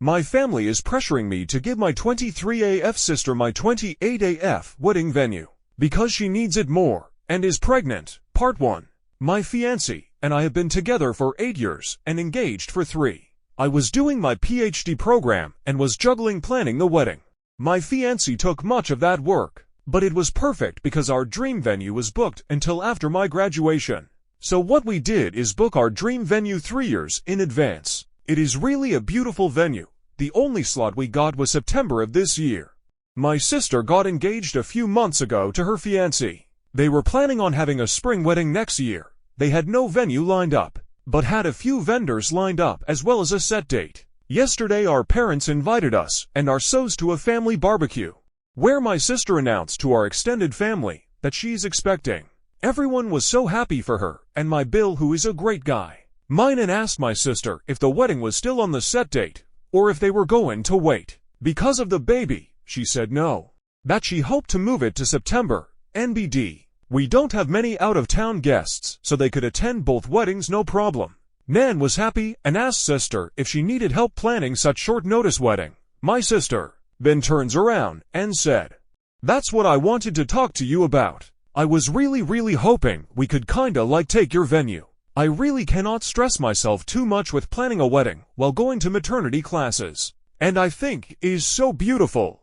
My family is pressuring me to give my 23AF sister my 28AF wedding venue because she needs it more and is pregnant. Part 1. My fiancé and I have been together for 8 years and engaged for 3. I was doing my PhD program and was juggling planning the wedding. My fiancé took much of that work, but it was perfect because our dream venue was booked until after my graduation. So what we did is book our dream venue 3 years in advance. It is really a beautiful venue. The only slot we got was September of this year. My sister got engaged a few months ago to her fiancé. They were planning on having a spring wedding next year. They had no venue lined up, but had a few vendors lined up as well as a set date. Yesterday our parents invited us and ourselves to a family barbecue, where my sister announced to our extended family that she's expecting. Everyone was so happy for her, and my Bill, who is a great guy, mine, and asked my sister if the wedding was still on the set date, or if they were going to wait. Because of the baby, she said no, that she hoped to move it to September. NBD. We don't have many out-of-town guests, so they could attend both weddings no problem. Nan was happy and asked sister if she needed help planning such short-notice wedding. My sister then turns around and said, "That's what I wanted to talk to you about. I was really hoping we could kinda like take your venue. I really cannot stress myself too much with planning a wedding while going to maternity classes. And I think it is so beautiful.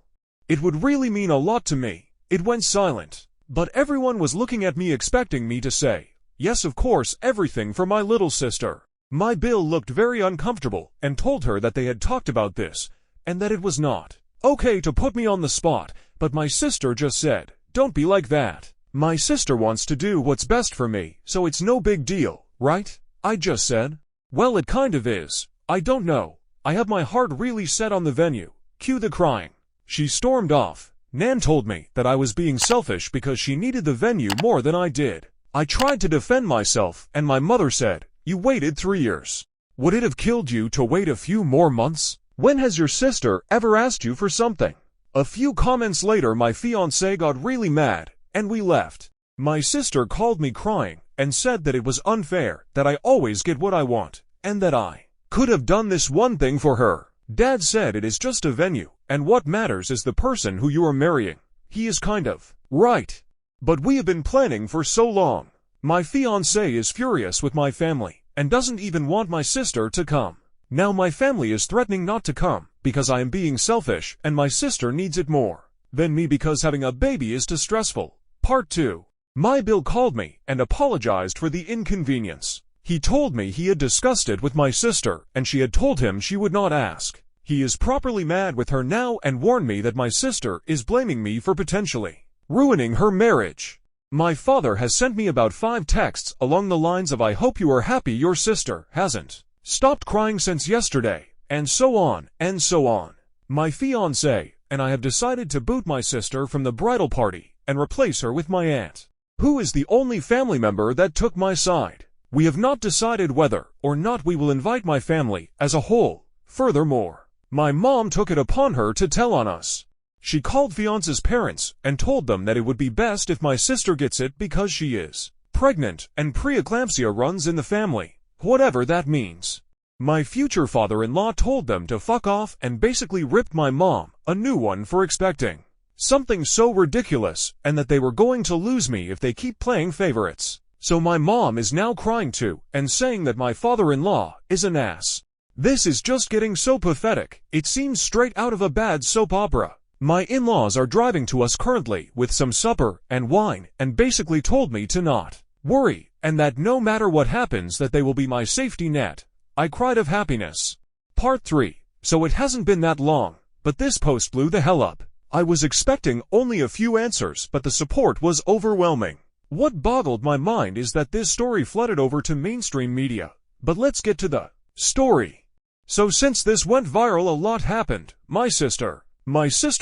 It would really mean a lot to me." It went silent, but everyone was looking at me expecting me to say, "Yes, of course, everything for my little sister." My Bill looked very uncomfortable and told her that they had talked about this and that it was not okay to put me on the spot, but my sister just said, "Don't be like that. My sister wants to do what's best for me, so it's no big deal, right?" I just said, "Well, it kind of is. I don't know. I have my heart really set on the venue." Cue the crying. She stormed off. Nan told me that I was being selfish because she needed the venue more than I did. I tried to defend myself, and my mother said, "You waited 3 years. Would it have killed you to wait a few more months? When has your sister ever asked you for something?" A few comments later, my fiancé got really mad, and we left. My sister called me crying and said that it was unfair that I always get what I want, and that I could have done this one thing for her. Dad said it is just a venue, and what matters is the person who you are marrying. He is kind of right. But we have been planning for so long. My fiancé is furious with my family and doesn't even want my sister to come. Now my family is threatening not to come because I am being selfish and my sister needs it more than me because having a baby is too stressful. Part 2. My Bill called me and apologized for the inconvenience. He told me he had discussed it with my sister and she had told him she would not ask. He is properly mad with her now and warned me that my sister is blaming me for potentially ruining her marriage. My father has sent me about 5 texts along the lines of "I hope you are happy your sister hasn't stopped crying since yesterday," and so on and so on. My fiancé and I have decided to boot my sister from the bridal party and replace her with my aunt, who is the only family member that took my side. We have not decided whether or not we will invite my family as a whole. Furthermore, my mom took it upon her to tell on us. She called fiance's parents and told them that it would be best if my sister gets it because she is pregnant and preeclampsia runs in the family, whatever that means. My future father-in-law told them to fuck off and basically ripped my mom a new one for expecting something so ridiculous and that they were going to lose me if they keep playing favorites. So my mom is now crying too and saying that my father-in-law is an ass. This is just getting so pathetic. It seems straight out of a bad soap opera. My in-laws are driving to us currently with some supper and wine and basically told me to not worry and that no matter what happens that they will be my safety net. I cried of happiness. Part 3. So it hasn't been that long, but this post blew the hell up. I was expecting only a few answers, but the support was overwhelming. What boggled my mind is that this story flooded over to mainstream media. But let's get to the story. So since this went viral, a lot happened. My sister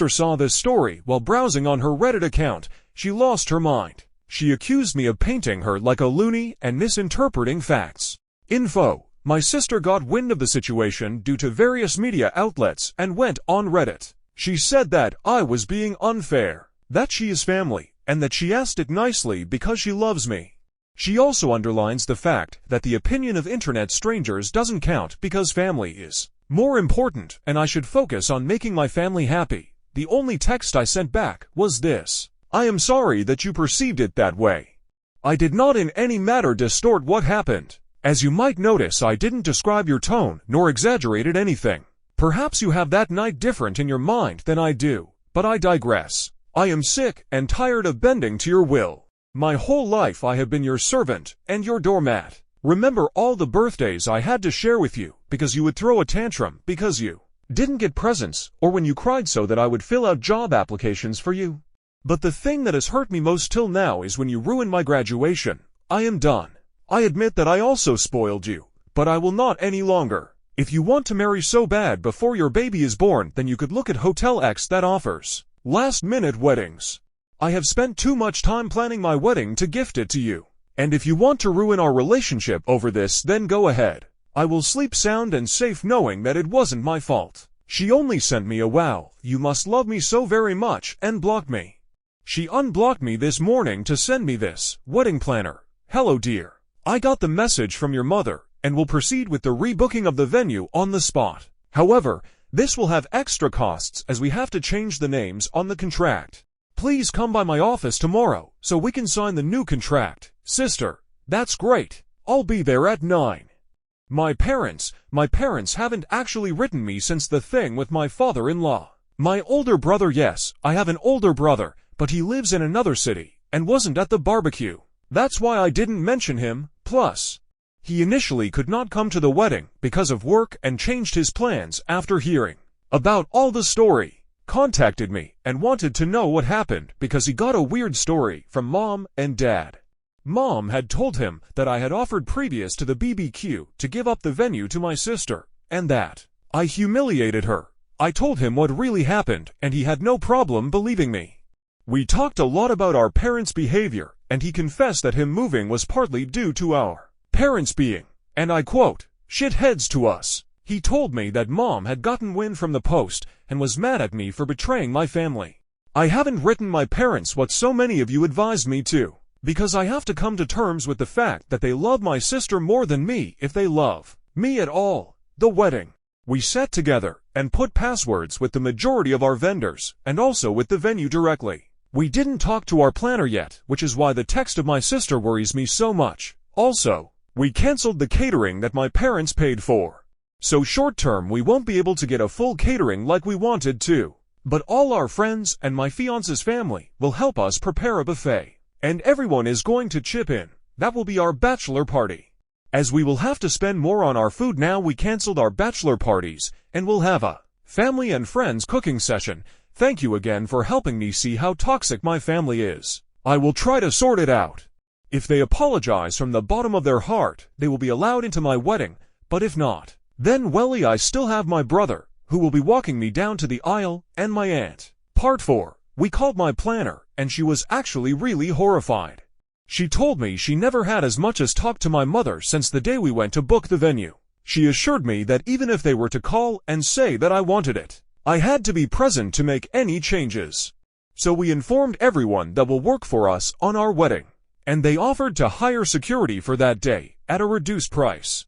saw this story while browsing on her Reddit account. She lost her mind. She accused me of painting her like a loony and misinterpreting facts. My sister got wind of the situation due to various media outlets and went on Reddit. She said that I was being unfair, that she is family, and that she asked it nicely because she loves me. She also underlines the fact that the opinion of internet strangers doesn't count because family is more important, and I should focus on making my family happy. The only text I sent back was this: I am sorry that you perceived it that way. I did not in any manner distort what happened. As you might notice, I didn't describe your tone nor exaggerated anything. Perhaps you have that night different in your mind than I do, but I digress. I am sick and tired of bending to your will. My whole life I have been your servant and your doormat. Remember all the birthdays I had to share with you because you would throw a tantrum because you didn't get presents, or when you cried so that I would fill out job applications for you. But the thing that has hurt me most till now is when you ruined my graduation. I am done. I admit that I also spoiled you, but I will not any longer. If you want to marry so bad before your baby is born, then you could look at Hotel X that offers last-minute weddings. I have spent too much time planning my wedding to gift it to you. And if you want to ruin our relationship over this, then go ahead. I will sleep sound and safe knowing that it wasn't my fault. She only sent me a "wow, you must love me so very much," and blocked me. She unblocked me this morning to send me this wedding planner. Hello dear. I got the message from your mother and will proceed with the rebooking of the venue on the spot. However, this will have extra costs as we have to change the names on the contract. Please come by my office tomorrow so we can sign the new contract. Sister, that's great. I'll be there at 9. My parents haven't actually written me since the thing with my father-in-law. My older brother, yes, I have an older brother, but he lives in another city and wasn't at the barbecue. That's why I didn't mention him. Plus, he initially could not come to the wedding because of work and changed his plans after hearing about all the story. Contacted me and wanted to know what happened because he got a weird story from Mom and Dad. Mom had told him that I had offered previous to the BBQ to give up the venue to my sister, and that I humiliated her. I told him what really happened, and he had no problem believing me. We talked a lot about our parents' behavior, and he confessed that him moving was partly due to our parents being, and I quote, shitheads to us. He told me that Mom had gotten wind from the post and was mad at me for betraying my family. I haven't written my parents what so many of you advised me to, because I have to come to terms with the fact that they love my sister more than me if they love me at all. The wedding. We sat together and put passwords with the majority of our vendors and also with the venue directly. We didn't talk to our planner yet, which is why the text of my sister worries me so much. Also, we canceled the catering that my parents paid for. So short term we won't be able to get a full catering like we wanted to. But all our friends and my fiance's family will help us prepare a buffet. And everyone is going to chip in. That will be our bachelor party. As we will have to spend more on our food now, we canceled our bachelor parties and we'll have a family and friends cooking session. Thank you again for helping me see how toxic my family is. I will try to sort it out. If they apologize from the bottom of their heart, they will be allowed into my wedding, but if not, then welly, I still have my brother, who will be walking me down to the aisle, and my aunt. Part 4. We called my planner, and she was actually really horrified. She told me she never had as much as talked to my mother since the day we went to book the venue. She assured me that even if they were to call and say that I wanted it, I had to be present to make any changes. So we informed everyone that will work for us on our wedding, and they offered to hire security for that day at a reduced price.